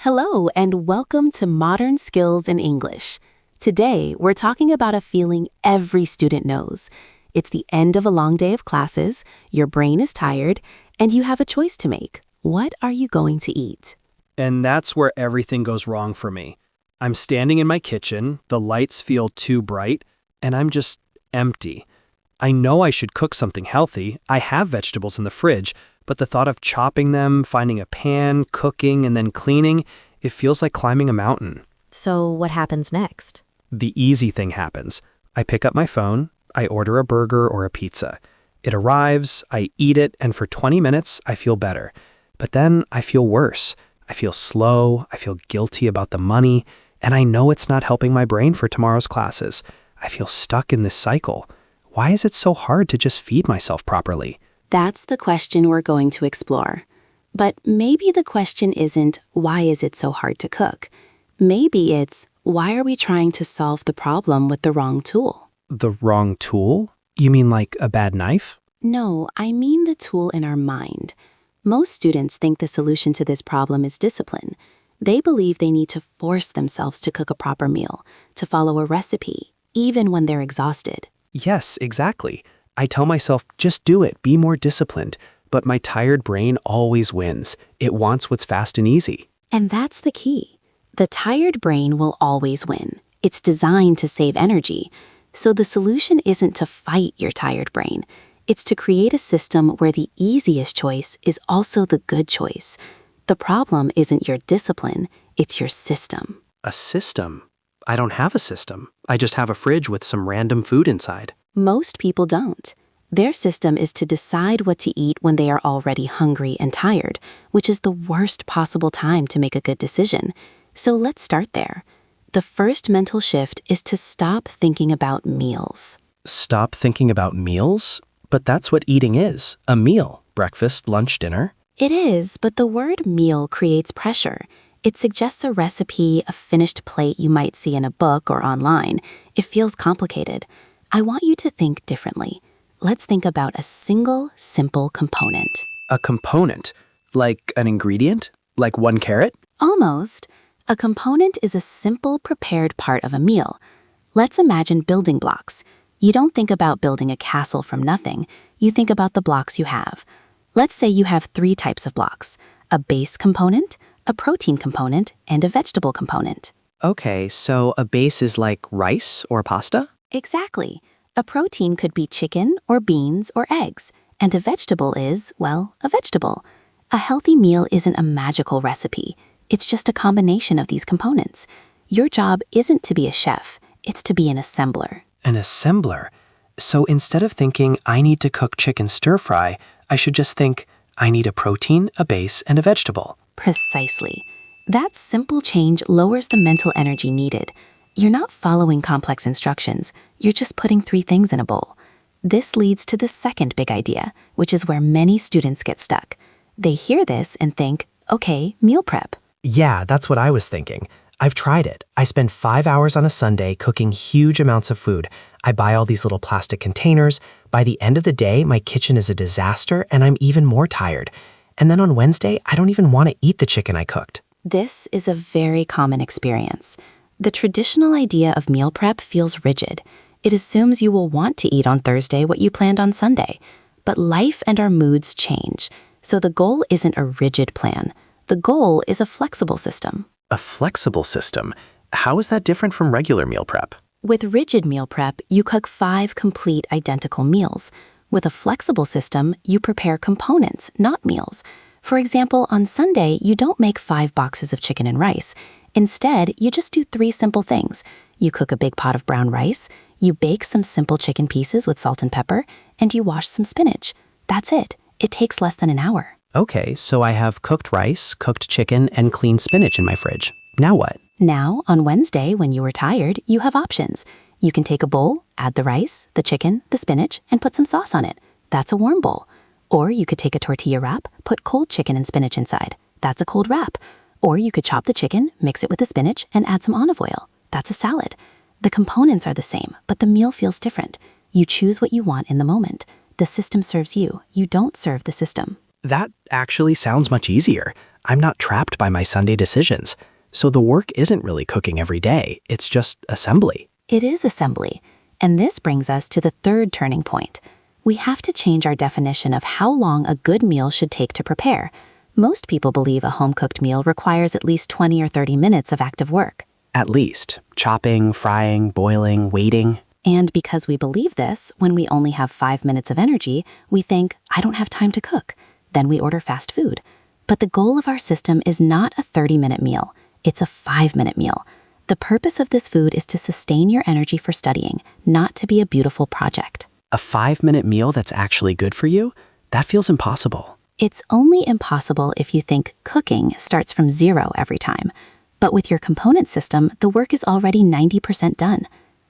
Hello, and welcome to Modern Skills in English. Today, we're talking about a feeling every student knows. It's the end of a long day of classes, your brain is tired, and you have a choice to make. What are you going to eat? And that's where everything goes wrong for me. I'm standing in my kitchen, the lights feel too bright, and I'm just empty. I know I should cook something healthy. I have vegetables in the fridge, but the thought of chopping them, finding a pan, cooking, and then cleaning, it feels like climbing a mountain. So what happens next? The easy thing happens. I pick up my phone, I order a burger or a pizza. It arrives, I eat it, and for 20 minutes, I feel better. But then I feel worse. I feel slow, I feel guilty about the money, and I know it's not helping my brain for tomorrow's classes. I feel stuck in this cycle. Why is it so hard to just feed myself properly? That's the question we're going to explore. But maybe the question isn't, why is it so hard to cook? Maybe it's, why are we trying to solve the problem with the wrong tool? The wrong tool? You mean like a bad knife? No, I mean the tool in our mind. Most students think the solution to this problem is discipline. They believe they need to force themselves to cook a proper meal, to follow a recipe, even when they're exhausted. Yes, exactly. I tell myself, just do it, be more disciplined. But my tired brain always wins. It wants what's fast and easy. And that's the key. The tired brain will always win. It's designed to save energy. So the solution isn't to fight your tired brain. It's to create a system where the easiest choice is also the good choice. The problem isn't your discipline, it's your system. A system? I don't have a system. I just have a fridge with some random food inside. Most people don't. Their system is to decide what to eat when they are already hungry and tired, which is the worst possible time to make a good decision. So let's start there. The first mental shift is to stop thinking about meals. Stop thinking about meals? But that's what eating is, a meal. Breakfast, lunch, dinner. It is, but the word meal creates pressure. It suggests a recipe, a finished plate you might see in a book or online. It feels complicated. I want you to think differently. Let's think about a single, simple component. A component? Like an ingredient? Like one carrot? Almost. A component is a simple, prepared part of a meal. Let's imagine building blocks. You don't think about building a castle from nothing. You think about the blocks you have. Let's say you have 3 types of blocks: a base component, a protein component, and a vegetable component. Okay, so a base is like rice or pasta? Exactly. A protein could be chicken or beans or eggs, and a vegetable is, well, a vegetable. A healthy meal isn't a magical recipe. It's just a combination of these components. Your job isn't to be a chef, it's to be an assembler. An assembler? So instead of thinking, I need to cook chicken stir-fry, I should just think, I need a protein, a base, and a vegetable. Precisely. That simple change lowers the mental energy needed. You're not following complex instructions, you're just putting 3 things in a bowl. This leads to the second big idea, which is where many students get stuck. They hear this and think, okay, meal prep. Yeah, that's what I was thinking. I've tried it. I spend 5 hours on a Sunday cooking huge amounts of food. I buy all these little plastic containers. By the end of the day, my kitchen is a disaster and I'm even more tired. And then on Wednesday, I don't even want to eat the chicken I cooked. This is a very common experience. The traditional idea of meal prep feels rigid. It assumes you will want to eat on Thursday what you planned on Sunday. But life and our moods change, so the goal isn't a rigid plan. The goal is a flexible system. A flexible system? How is that different from regular meal prep? With rigid meal prep, you cook 5 complete identical meals. With a flexible system, you prepare components, not meals. For example, on Sunday, you don't make 5 boxes of chicken and rice. Instead, you just do 3 simple things. You cook a big pot of brown rice, you bake some simple chicken pieces with salt and pepper, and you wash some spinach. That's it. It takes less than an hour. Okay, so I have cooked rice, cooked chicken, and clean spinach in my fridge. Now what? Now, on Wednesday, when you were tired, you have options. You can take a bowl, add the rice, the chicken, the spinach, and put some sauce on it. That's a warm bowl. Or you could take a tortilla wrap, put cold chicken and spinach inside. That's a cold wrap. Or you could chop the chicken, mix it with the spinach, and add some olive oil. That's a salad. The components are the same, but the meal feels different. You choose what you want in the moment. The system serves you. You don't serve the system. That actually sounds much easier. I'm not trapped by my Sunday decisions. So the work isn't really cooking every day, it's just assembly. It is assembly. And this brings us to the third turning point. We have to change our definition of how long a good meal should take to prepare. Most people believe a home-cooked meal requires at least 20 or 30 minutes of active work. At least. Chopping, frying, boiling, waiting. And because we believe this, when we only have 5 minutes of energy, we think, I don't have time to cook. Then we order fast food. But the goal of our system is not a 30-minute meal. It's a 5-minute meal. The purpose of this food is to sustain your energy for studying, not to be a beautiful project. A 5-minute meal that's actually good for you? That feels impossible. It's only impossible if you think cooking starts from 0 every time. But with your component system, the work is already 90% done.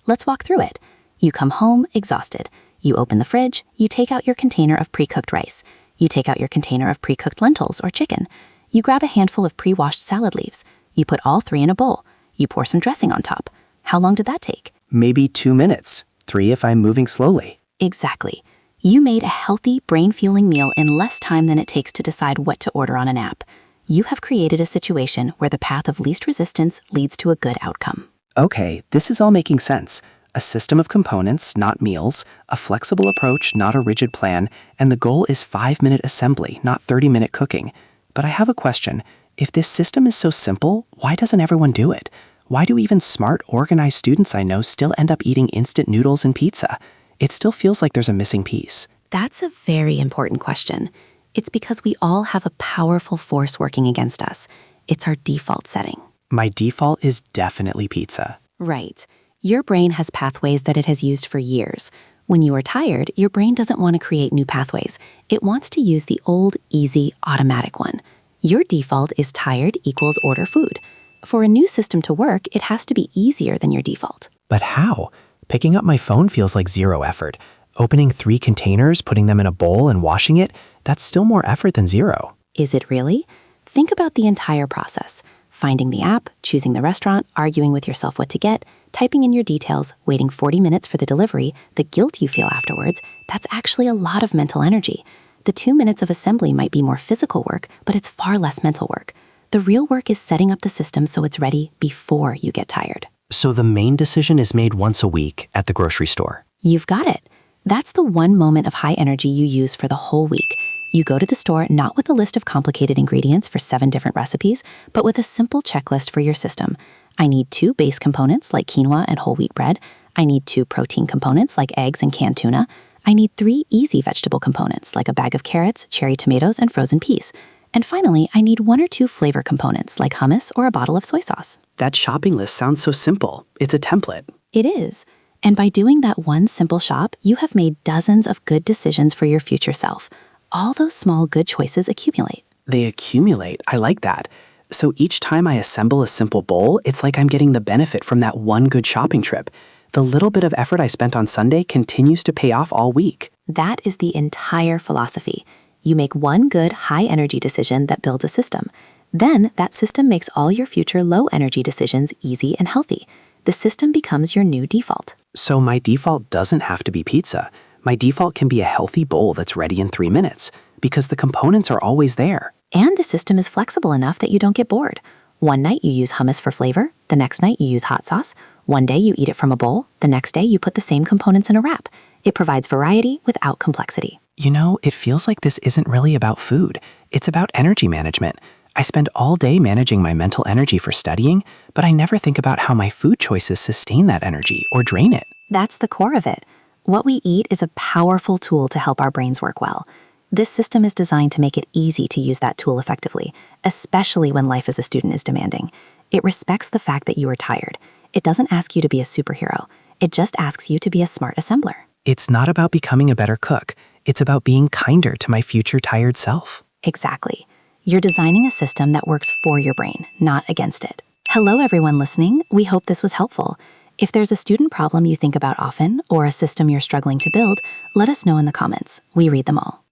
Let's walk through it. You come home exhausted. You open the fridge, you take out your container of pre-cooked rice. You take out your container of pre-cooked lentils or chicken. You grab a handful of pre-washed salad leaves. You put all 3 in a bowl. You pour some dressing on top. How long did that take? Maybe 2 minutes. 3 if I'm moving slowly. Exactly. You made a healthy, brain-fueling meal in less time than it takes to decide what to order on an app. You have created a situation where the path of least resistance leads to a good outcome. Okay, this is all making sense. A system of components, not meals, a flexible approach, not a rigid plan, and the goal is 5-minute assembly, not 30-minute cooking. But I have a question. If this system is so simple, why doesn't everyone do it? Why do even smart, organized students I know still end up eating instant noodles and pizza? It still feels like there's a missing piece. That's a very important question. It's because we all have a powerful force working against us. It's our default setting. My default is definitely pizza. Right. Your brain has pathways that it has used for years. When you are tired, your brain doesn't want to create new pathways. It wants to use the old, easy, automatic one. Your default is tired equals order food. For a new system to work, it has to be easier than your default. But how? Picking up my phone feels like 0 effort. Opening 3 containers, putting them in a bowl and washing it, that's still more effort than 0. Is it really? Think about the entire process. Finding the app, choosing the restaurant, arguing with yourself what to get, typing in your details, waiting 40 minutes for the delivery, the guilt you feel afterwards, that's actually a lot of mental energy. The 2 minutes of assembly might be more physical work, but it's far less mental work. The real work is setting up the system so it's ready before you get tired. So the main decision is made once a week at the grocery store. You've got it. That's the one moment of high energy you use for the whole week. You go to the store not with a list of complicated ingredients for 7 different recipes, but with a simple checklist for your system. I need 2 base components like quinoa and whole wheat bread. I need 2 protein components like eggs and canned tuna. I need 3 easy vegetable components like a bag of carrots, cherry tomatoes, and frozen peas. And finally, I need 1 or 2 flavor components like hummus or a bottle of soy sauce. That shopping list sounds so simple. It's a template. It is. And by doing that one simple shop, you have made dozens of good decisions for your future self. All those small good choices accumulate. They accumulate. I like that. So each time I assemble a simple bowl, it's like I'm getting the benefit from that one good shopping trip. The little bit of effort I spent on Sunday continues to pay off all week. That is the entire philosophy. You make one good high-energy decision that builds a system. Then that system makes all your future low-energy decisions easy and healthy. The system becomes your new default. So my default doesn't have to be pizza. My default can be a healthy bowl that's ready in 3 minutes, because the components are always there. And the system is flexible enough that you don't get bored. One night you use hummus for flavor, the next night you use hot sauce. One day you eat it from a bowl, the next day you put the same components in a wrap. It provides variety without complexity. You know, it feels like this isn't really about food. It's about energy management. I spend all day managing my mental energy for studying, but I never think about how my food choices sustain that energy or drain it. That's the core of it. What we eat is a powerful tool to help our brains work well. This system is designed to make it easy to use that tool effectively, especially when life as a student is demanding. It respects the fact that you are tired. It doesn't ask you to be a superhero. It just asks you to be a smart assembler. It's not about becoming a better cook. It's about being kinder to my future tired self. Exactly. You're designing a system that works for your brain, not against it. Hello, everyone listening. We hope this was helpful. If there's a student problem you think about often or a system you're struggling to build, let us know in the comments. We read them all.